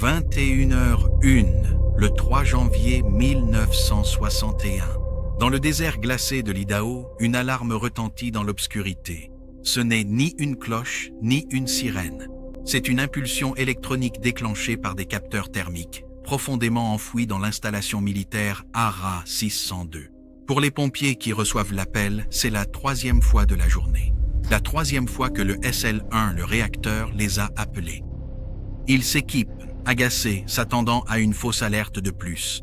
21h01, le 3 janvier 1961. Dans le désert glacé de l'Idaho, une alarme retentit dans l'obscurité. Ce n'est ni une cloche, ni une sirène. C'est une impulsion électronique déclenchée par des capteurs thermiques, profondément enfouis dans l'installation militaire ARA 602. Pour les pompiers qui reçoivent l'appel, c'est la 3e fois de la journée. La 3e fois que le SL-1, le réacteur, les a appelés. Ils s'équipent, agacés, s'attendant à une fausse alerte de plus.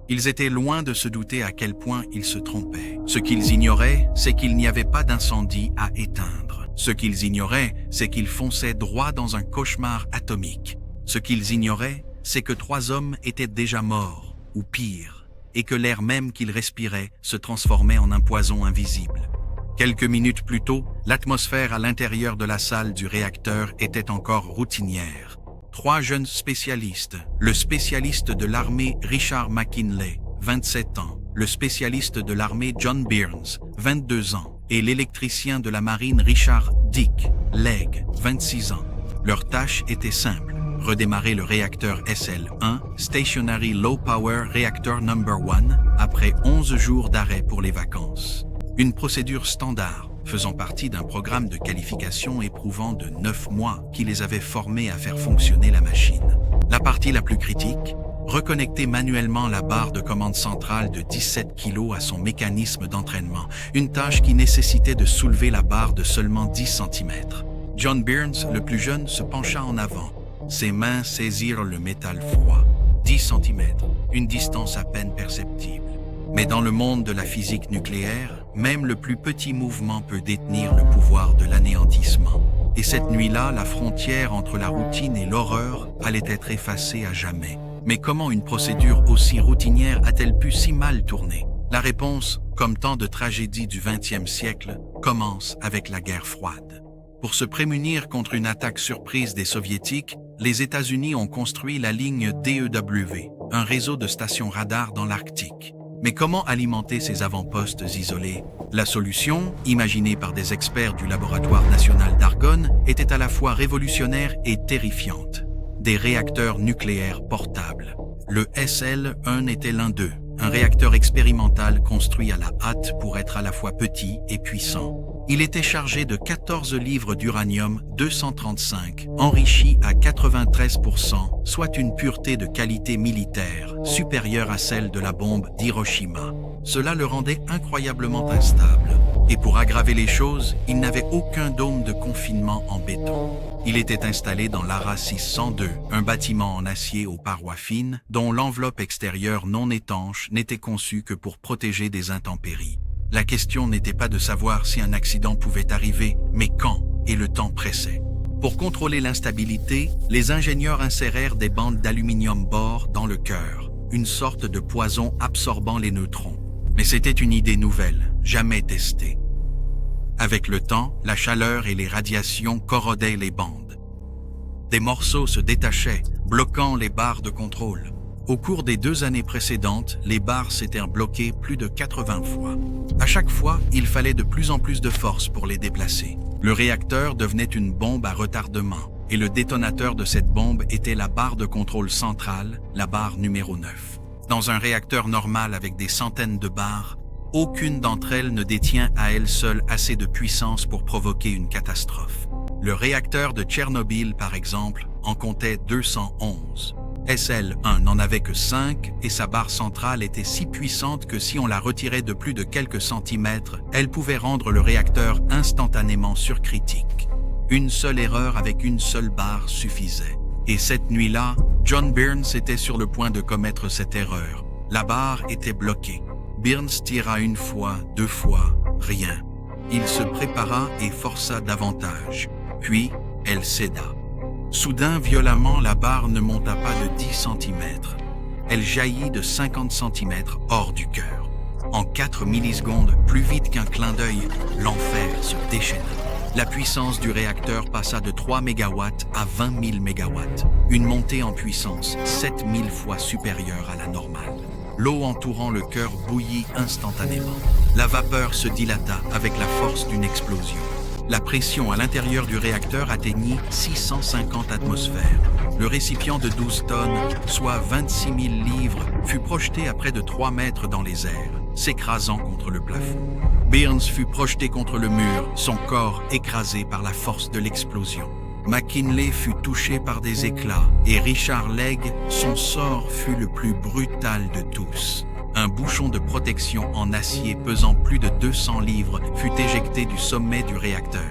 Ils étaient loin de se douter à quel point ils se trompaient. Ce qu'ils ignoraient, c'est qu'il n'y avait pas d'incendie à éteindre. Ce qu'ils ignoraient, c'est qu'ils fonçaient droit dans un cauchemar atomique. Ce qu'ils ignoraient, c'est que 3 hommes étaient déjà morts, ou pire, et que l'air même qu'ils respiraient se transformait en un poison invisible. Quelques minutes plus tôt, l'atmosphère à l'intérieur de la salle du réacteur était encore routinière. 3 jeunes spécialistes, le spécialiste de l'armée Richard McKinley, 27 ans, le spécialiste de l'armée John Byrnes, 22 ans, et l'électricien de la marine Richard Dick Legg, 26 ans. Leur tâche était simple, redémarrer le réacteur SL-1, Stationary Low Power Reactor No. 1, après 11 jours d'arrêt pour les vacances. Une procédure standard, faisant partie d'un programme de qualification éprouvant de 9 mois qui les avait formés à faire fonctionner la machine. La partie la plus critique, reconnecter manuellement la barre de commande centrale de 17 kg à son mécanisme d'entraînement, une tâche qui nécessitait de soulever la barre de seulement 10 cm. John Byrnes, le plus jeune, se pencha en avant. Ses mains saisirent le métal froid. 10 cm, une distance à peine perceptible. Mais dans le monde de la physique nucléaire, même le plus petit mouvement peut détenir le pouvoir de l'anéantissement. Et cette nuit-là, la frontière entre la routine et l'horreur allait être effacée à jamais. Mais comment une procédure aussi routinière a-t-elle pu si mal tourner? La réponse, comme tant de tragédies du XXe siècle, commence avec la guerre froide. Pour se prémunir contre une attaque surprise des Soviétiques, les États-Unis ont construit la ligne DEW, un réseau de stations radars dans l'Arctique. Mais comment alimenter ces avant-postes isolés? La solution, imaginée par des experts du laboratoire national d'Argonne, était à la fois révolutionnaire et terrifiante. Des réacteurs nucléaires portables. Le SL-1 était l'un d'eux, un réacteur expérimental construit à la hâte pour être à la fois petit et puissant. Il était chargé de 14 livres d'uranium-235, enrichi à 93%, soit une pureté de qualité militaire, supérieure à celle de la bombe d'Hiroshima. Cela le rendait incroyablement instable. Et pour aggraver les choses, il n'avait aucun dôme de confinement en béton. Il était installé dans l'ARA 602, un bâtiment en acier aux parois fines, dont l'enveloppe extérieure non étanche n'était conçue que pour protéger des intempéries. La question n'était pas de savoir si un accident pouvait arriver, mais quand, et le temps pressait. Pour contrôler l'instabilité, les ingénieurs insérèrent des bandes d'aluminium bore dans le cœur, une sorte de poison absorbant les neutrons. Mais c'était une idée nouvelle, jamais testée. Avec le temps, la chaleur et les radiations corrodaient les bandes. Des morceaux se détachaient, bloquant les barres de contrôle. Au cours des 2 années précédentes, les barres s'étaient bloquées plus de 80 fois. À chaque fois, il fallait de plus en plus de force pour les déplacer. Le réacteur devenait une bombe à retardement, et le détonateur de cette bombe était la barre de contrôle centrale, la barre numéro 9. Dans un réacteur normal avec des centaines de barres, aucune d'entre elles ne détient à elle seule assez de puissance pour provoquer une catastrophe. Le réacteur de Tchernobyl, par exemple, en comptait 211. SL-1 n'en avait que 5 et sa barre centrale était si puissante que si on la retirait de plus de quelques centimètres, elle pouvait rendre le réacteur instantanément surcritique. Une seule erreur avec une seule barre suffisait. Et cette nuit-là, John Byrnes était sur le point de commettre cette erreur. La barre était bloquée. Byrnes tira 1 fois, 2 fois, rien. Il se prépara et força davantage. Puis, elle céda. Soudain, violemment, la barre ne monta pas de 10 cm. Elle jaillit de 50 cm hors du cœur. En 4 millisecondes, plus vite qu'un clin d'œil, l'enfer se déchaîna. La puissance du réacteur passa de 3 MW à 20 000 MW, une montée en puissance 7000 fois supérieure à la normale. L'eau entourant le cœur bouillit instantanément. La vapeur se dilata avec la force d'une explosion. La pression à l'intérieur du réacteur atteignit 650 atmosphères. Le récipient de 12 tonnes, soit 26 000 livres, fut projeté à près de 3 mètres dans les airs, s'écrasant contre le plafond. Byrnes fut projeté contre le mur, son corps écrasé par la force de l'explosion. McKinley fut touché par des éclats et Richard Legg, son sort fut le plus brutal de tous. Un bouchon de protection en acier pesant plus de 200 livres fut éjecté du sommet du réacteur.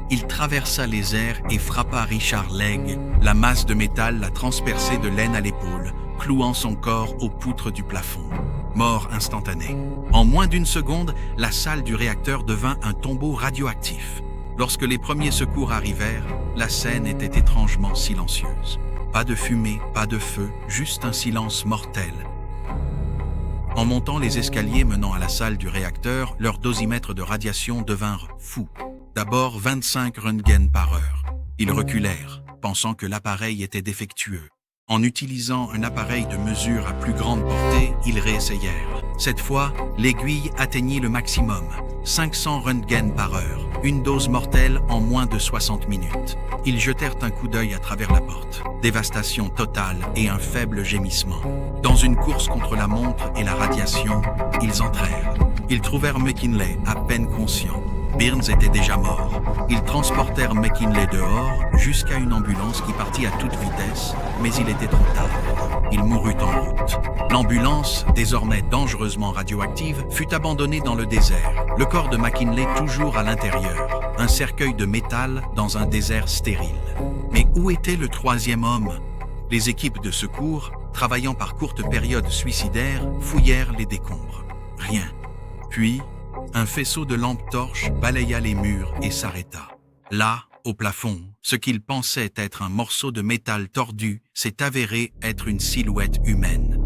Il traversa les airs et frappa Richard Legg. La masse de métal l'a transpercé de l'aine à l'épaule, clouant son corps aux poutres du plafond. Mort instantanée. En moins d'une seconde, la salle du réacteur devint un tombeau radioactif. Lorsque les premiers secours arrivèrent, la scène était étrangement silencieuse. Pas de fumée, pas de feu, juste un silence mortel. En montant les escaliers menant à la salle du réacteur, leurs dosimètres de radiation devinrent fous. D'abord 25 röntgen par heure. Ils reculèrent, pensant que l'appareil était défectueux. En utilisant un appareil de mesure à plus grande portée, ils réessayèrent. Cette fois, l'aiguille atteignit le maximum, 500 röntgen par heure, une dose mortelle en moins de 60 minutes. Ils jetèrent un coup d'œil à travers la porte. Dévastation totale et un faible gémissement. Dans une course contre la montre et la radiation, ils entrèrent. Ils trouvèrent McKinley à peine conscient. Byrnes était déjà mort. Ils transportèrent McKinley dehors jusqu'à une ambulance qui partit à toute vitesse, mais il était trop tard. Il mourut en route. L'ambulance, désormais dangereusement radioactive, fut abandonnée dans le désert. Le corps de McKinley toujours à l'intérieur. Un cercueil de métal dans un désert stérile. Mais où était le troisième homme? Les équipes de secours, travaillant par courtes périodes suicidaires, fouillèrent les décombres. Rien. Puis, un faisceau de lampes torches balaya les murs et s'arrêta. Là, au plafond, ce qu'il pensait être un morceau de métal tordu s'est avéré être une silhouette humaine.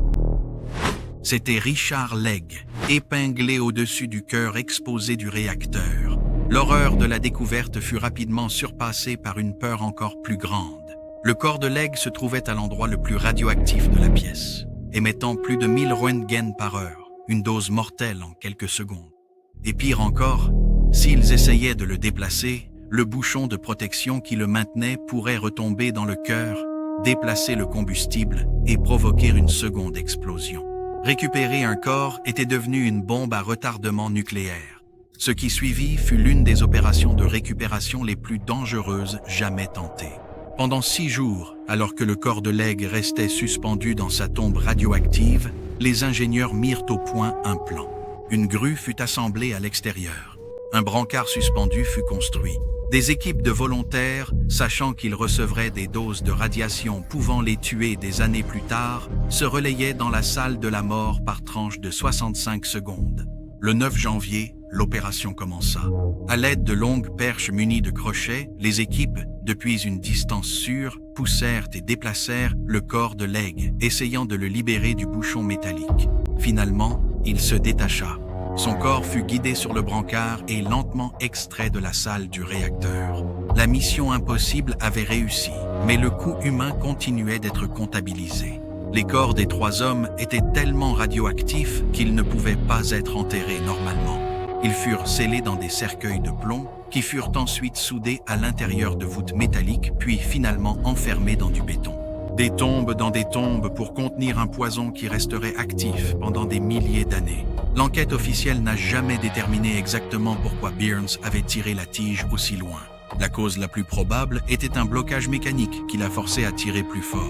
C'était Richard Legg, épinglé au-dessus du cœur exposé du réacteur. L'horreur de la découverte fut rapidement surpassée par une peur encore plus grande. Le corps de Legg se trouvait à l'endroit le plus radioactif de la pièce, émettant plus de 1000 röntgen par heure, une dose mortelle en quelques secondes. Et pire encore, s'ils essayaient de le déplacer, le bouchon de protection qui le maintenait pourrait retomber dans le cœur, déplacer le combustible et provoquer une seconde explosion. Récupérer un corps était devenu une bombe à retardement nucléaire. Ce qui suivit fut l'une des opérations de récupération les plus dangereuses jamais tentées. Pendant 6 jours, alors que le corps de Legg restait suspendu dans sa tombe radioactive, les ingénieurs mirent au point un plan. Une grue fut assemblée à l'extérieur. Un brancard suspendu fut construit. Des équipes de volontaires, sachant qu'ils recevraient des doses de radiation pouvant les tuer des années plus tard, se relayaient dans la salle de la mort par tranche de 65 secondes. Le 9 janvier, l'opération commença. À l'aide de longues perches munies de crochets, les équipes, depuis une distance sûre, poussèrent et déplacèrent le corps de Legg, essayant de le libérer du bouchon métallique. Finalement, il se détacha. Son corps fut guidé sur le brancard et lentement extrait de la salle du réacteur. La mission impossible avait réussi, mais le coût humain continuait d'être comptabilisé. Les corps des 3 hommes étaient tellement radioactifs qu'ils ne pouvaient pas être enterrés normalement. Ils furent scellés dans des cercueils de plomb qui furent ensuite soudés à l'intérieur de voûtes métalliques puis finalement enfermés dans du béton. Des tombes dans des tombes pour contenir un poison qui resterait actif pendant des milliers d'années. L'enquête officielle n'a jamais déterminé exactement pourquoi Byrnes avait tiré la tige aussi loin. La cause la plus probable était un blocage mécanique qui l'a forcé à tirer plus fort.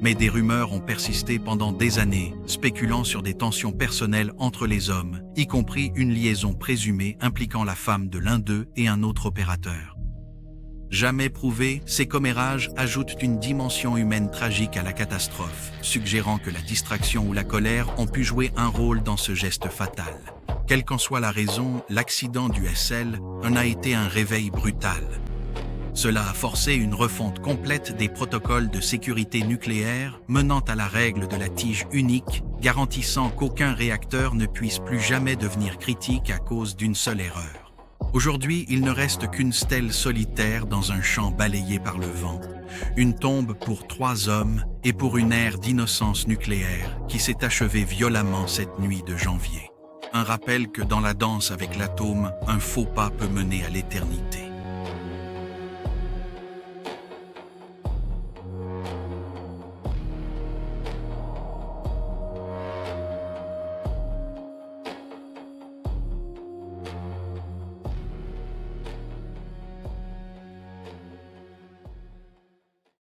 Mais des rumeurs ont persisté pendant des années, spéculant sur des tensions personnelles entre les hommes, y compris une liaison présumée impliquant la femme de l'un d'eux et un autre opérateur. Jamais prouvé, ces commérages ajoutent une dimension humaine tragique à la catastrophe, suggérant que la distraction ou la colère ont pu jouer un rôle dans ce geste fatal. Quelle qu'en soit la raison, l'accident du SL en a été un réveil brutal. Cela a forcé une refonte complète des protocoles de sécurité nucléaire menant à la règle de la tige unique, garantissant qu'aucun réacteur ne puisse plus jamais devenir critique à cause d'une seule erreur. Aujourd'hui, il ne reste qu'une stèle solitaire dans un champ balayé par le vent, une tombe pour 3 hommes et pour une ère d'innocence nucléaire qui s'est achevée violemment cette nuit de janvier. Un rappel que dans la danse avec l'atome, un faux pas peut mener à l'éternité.